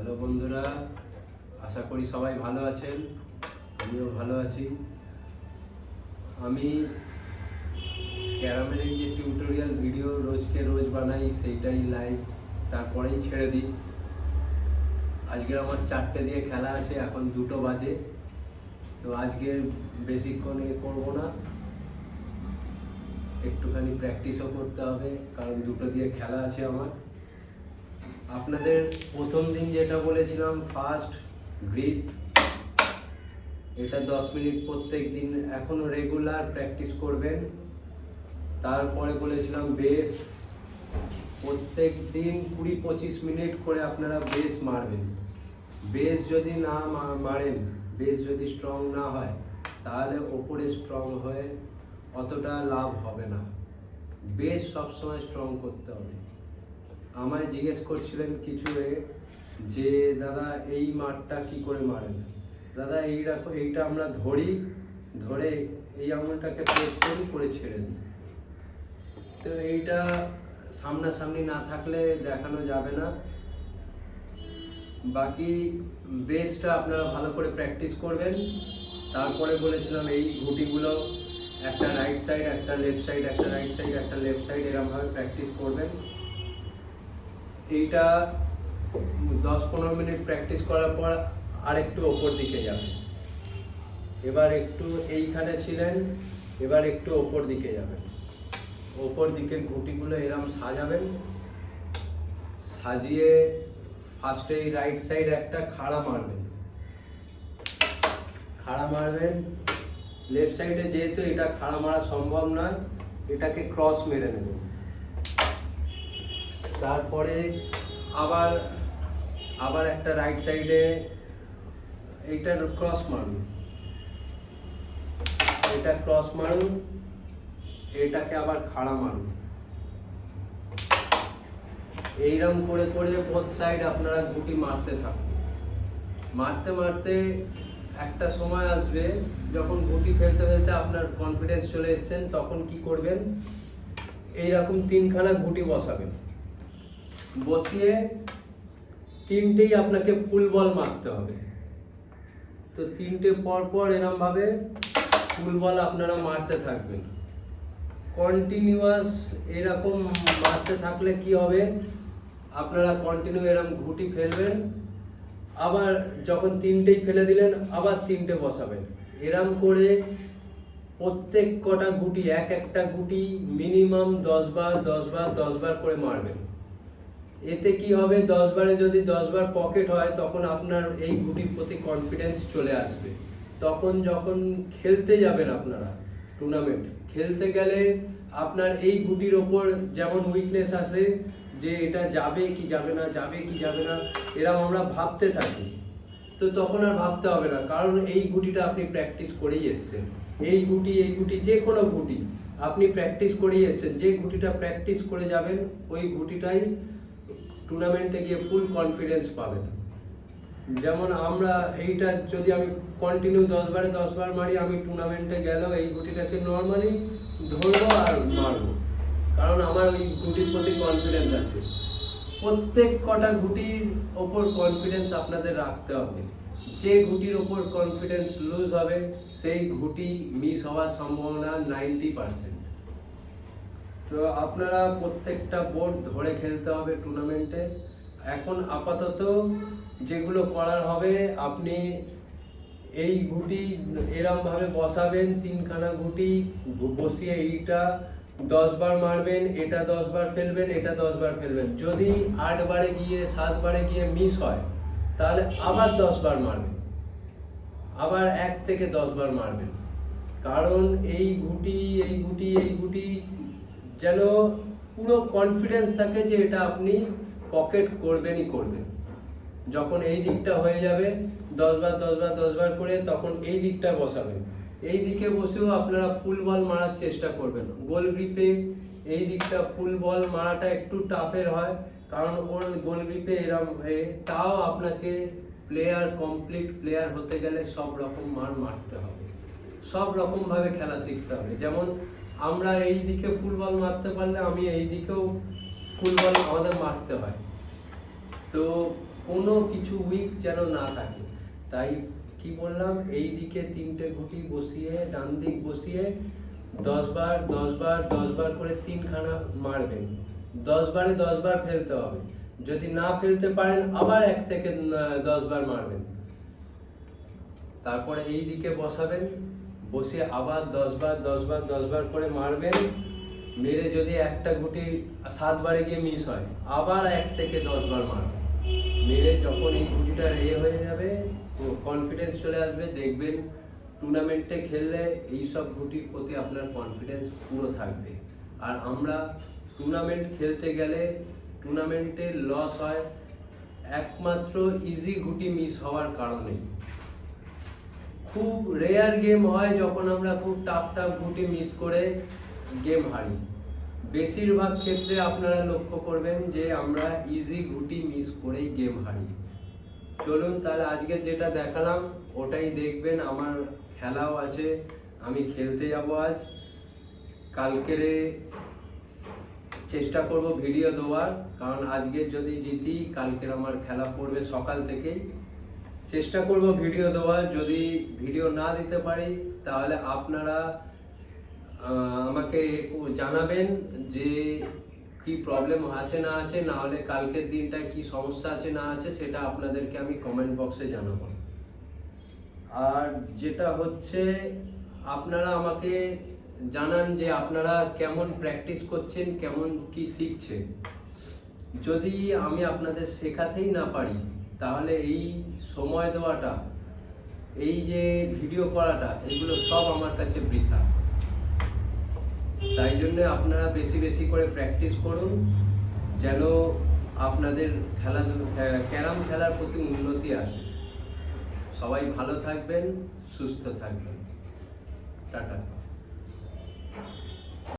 Hello বন্ধুরা, আশা করি সবাই ভালো আছেন। আমিও ভালো আছি। আমি ক্যারামের এই যে টিউটোরিয়াল ভিডিও রোজকে রোজ বানাই, সেইটাই লাইভ তারপরেই ছেড়ে দিই। আজকে আমার 4টে দিয়ে খেলা আছে, এখন 2টো বাজে। তো আজকে বেশিক্ষণ করবো না, একটুখানি প্র্যাকটিসও করতে হবে, কারণ 2টো দিয়ে খেলা আছে আমার। আপনাদের প্রথম দিন যেটা বলেছিলাম ফার্স্ট গ্রিপ, এটা 10 মিনিট প্রত্যেক দিন এখনো রেগুলার প্র্যাকটিস করবেন। তারপরে বলেছিলাম বেস, প্রত্যেক দিন 20-25 মিনিট করে আপনারা বেস মারবেন। বেস যদি না মারেন, বেস যদি স্ট্রং না হয়, তাহলে ওপরে স্ট্রং হয়ে অতটা লাভ হবে না। বেস সবসময় স্ট্রং করতে হবে। আমায় জিজ্ঞেস করছিলেন কিছু যে দাদা এই মারটা কি করে মারেন। দাদা এইটা আমরা ধরে এই আঙুলটাকে প্রেস করে ছেড়ে দিই। তো এইটা সামনাসামনি না থাকলে দেখানো যাবে না। বাকি বেসটা আপনারা ভালো করে প্র্যাকটিস করবেন। তারপরে বলেছিলাম এই ঘুটিগুলো একটা রাইট সাইড, একটা লেফট সাইড, একটা রাইট সাইড, একটা লেফট সাইড, এরকমভাবে প্র্যাকটিস করবেন। এইটা 10-15 মিনিট প্র্যাকটিস করার পর আরেকটু ওপর দিকে যাবেন। এবার একটু এইখানে ছিলেন, এবার একটু ওপর দিকে যাবেন। ওপর দিকে ঘুঁটিগুলো এরম সাজাবেন। সাজিয়ে ফার্স্টে রাইট সাইড একটা খাড়া মারবেন। লেফট সাইডে যেহেতু এটা খাড়া মারা সম্ভব নয়, এটাকে ক্রস মেরে নেবেন। তারপরে আবার একটা রাইট সাইডে এইটার ক্রস মারুন, এটাকে আবার খাড়া মারুন। এইরকম করে বোথ সাইড আপনারা ঘুঁটি মারতে থাকুন। মারতে একটা সময় আসবে যখন ঘুঁটি ফেলতে আপনার কনফিডেন্স চলে এসছেন, তখন কি করবেন, এইরকম 3খানা ঘুঁটি বসাবেন। বসিয়ে 3টেই আপনাকে ফুল বল মারতে হবে। তো 3টে পর এরকম ভাবে ফুল বল আপনারা মারতে থাকবেন। কন্টিনিউয়াস এরকম মারতে থাকলে কি হবে, আপনারা কন্টিনিউ এরকম ঘুঁটি ফেলবেন, আবার যখন 3টেই ফেলে দিলেন আবার 3টে বসাবেন। এরম করে প্রত্যেক কটা ঘুঁটি একটা ঘুঁটি মিনিমাম 10 বার করে মারবেন। এতে কি হবে, 10 বারে যদি 10 বার পকেট হয়, তখন আপনার এই ঘুঁটির প্রতি কনফিডেন্স চলে আসবে। তখন যখন খেলতে যাবেন, আপনারা টুর্নামেন্ট খেলতে গেলে আপনার এই ঘুঁটির ওপর যেমন উইকনেস আসে যে এটা যাবে কি যাবে না, এরকম আমরা ভাবতে থাকি। তো তখন আর ভাবতে হবে না, কারণ এই ঘুঁটিটা আপনি প্র্যাকটিস করেই এসছেন। এই ঘুঁটি যে কোনো ঘুঁটি আপনি প্র্যাকটিস করেই এসছেন। যে ঘুঁটিটা প্র্যাকটিস করে যাবেন, ওই ঘুঁটিটাই টুর্নামেন্টে গিয়ে ফুল কনফিডেন্স পাবেন। যেমন আমরা এইটা যদি আমি কন্টিনিউ 10 বারে 10 বার মারি, আমি টুর্নামেন্টে গেলেও এই ঘুঁটিটাকে নর্মালি ধরবো আর মারবো, কারণ আমার ওই ঘুঁটির প্রতি কনফিডেন্স আছে। প্রত্যেক কটা ঘুঁটির ওপর কনফিডেন্স আপনাদের রাখতে হবে। যে ঘুঁটির ওপর কনফিডেন্স লুজ হবে, সেই ঘুঁটি মিস হওয়ার সম্ভাবনা 90%। তো আপনারা প্রত্যেকটা বোর্ড ধরে খেলতে হবে টুর্নামেন্টে। এখন আপাতত যেগুলো করার হবে, আপনি এই ঘুঁটি এরম ভাবে বসাবেন, 3খানা ঘুঁটি বসিয়ে এইটা 10 বার মারবেন, এটা 10 বার ফেলবেন, এটা 10 বার ফেলবেন। যদি 8 বারে গিয়ে 7 বারে গিয়ে মিস হয়, তাহলে আবার 10 বার মারবেন, আবার 1 থেকে 10 বার মারবেন। কারণ এই ঘুঁটি যেন পুরো কনফিডেন্স থাকে যে এটা আপনি পকেট করবেনই করবেন। যখন এই দিকটা হয়ে যাবে 10 বার করে, তখন এই দিকটা বসাবেন। এই দিকে বসেও আপনারা ফুল বল মারার চেষ্টা করবেন। গোল গ্রিপে এই দিকটা ফুল বল মারাটা একটু টাফের হয়, কারণ ওর গোল গ্রিপে এরম হয়ে, তাও আপনাকে কমপ্লিট প্লেয়ার হতে গেলে সব রকম মারতে হবে, সব রকম ভাবে খেলা শিখতে হবে। যেমন আমরা এই দিকে ফুল বল মারতে পারলে, আমি এই দিকেও ফুল বল আমাদের মারতে হয়। তো কোনো কিছু উইক যেন না থাকে। তাই কি বললাম, এই দিকে 3টে ঘুঁটি বসিয়ে, ডান দিক বসিয়ে 10 বার 10 বার 10 বার করে 3খানা মারবেন। 10 বারে 10 বার ফেলতে হবে। যদি না ফেলতে পারেন আবার 1 থেকে 10 বার মারবেন। তারপরে এই দিকে বসাবেন, বসিয়ে আবার 10 বার 10 বার 10 বার করে মারবেন। মেরে যদি একটা গুটি 7 বারে গিয়ে মিস হয়, আবার 1 থেকে 10 বার মারবেন। মেরে যখন এই গুটিটা হয়ে যাবে, কনফিডেন্স চলে আসবে, দেখবেন টুর্নামেন্টে খেললে এইসব গুটির প্রতি আপনার কনফিডেন্স পুরো থাকবে। আর আমরা টুর্নামেন্ট খেলতে গেলে টুর্নামেন্টে লস হয় একমাত্র ইজি গুটি মিস হওয়ার কারণে। খুব রেয়ার গেম হয় যখন আমরা খুব টাফ গুটি মিস করে গেম হারি। বেশিরভাগ ক্ষেত্রে আপনারা লক্ষ্য করবেন যে আমরা ইজি গুটি মিস করেই গেম হারি। চলুন তাহলে আজকে যেটা দেখালাম ওটাই দেখবেন। আমার খেলাও আছে, আমি খেলতে যাব আজ। কালকেরে চেষ্টা করব ভিডিও দেওয়ার, কারণ আজকে যদি জিতি কালকের আমার খেলা পড়বে সকাল থেকেই। চেষ্টা করব ভিডিও দেওয়ার। যদি ভিডিও না দিতে পারি তাহলে আপনারা আমাকে জানাবেন যে কি প্রবলেম আছে না আছে, না হলে কালকের দিনটা কি সমস্যা আছে না আছে সেটা আপনাদেরকে আমি কমেন্ট বক্সে জানাবো। আর যেটা হচ্ছে, আপনারা আমাকে জানান যে আপনারা কেমন প্র্যাকটিস করছেন, কেমন কি শিখছেন। যদি আমি আপনাদের শেখাতেই না পারি তাহলে এই সময় দেওয়াটা, এই যে ভিডিও করাটা, এগুলো সব আমার কাছে বৃথা। তাই জন্য আপনারা বেশি বেশি করে প্র্যাকটিস করুন, যেন আপনাদের ক্যারাম খেলার প্রতি উন্নতি আসে। সবাই ভালো থাকবেন, সুস্থ থাকবেন।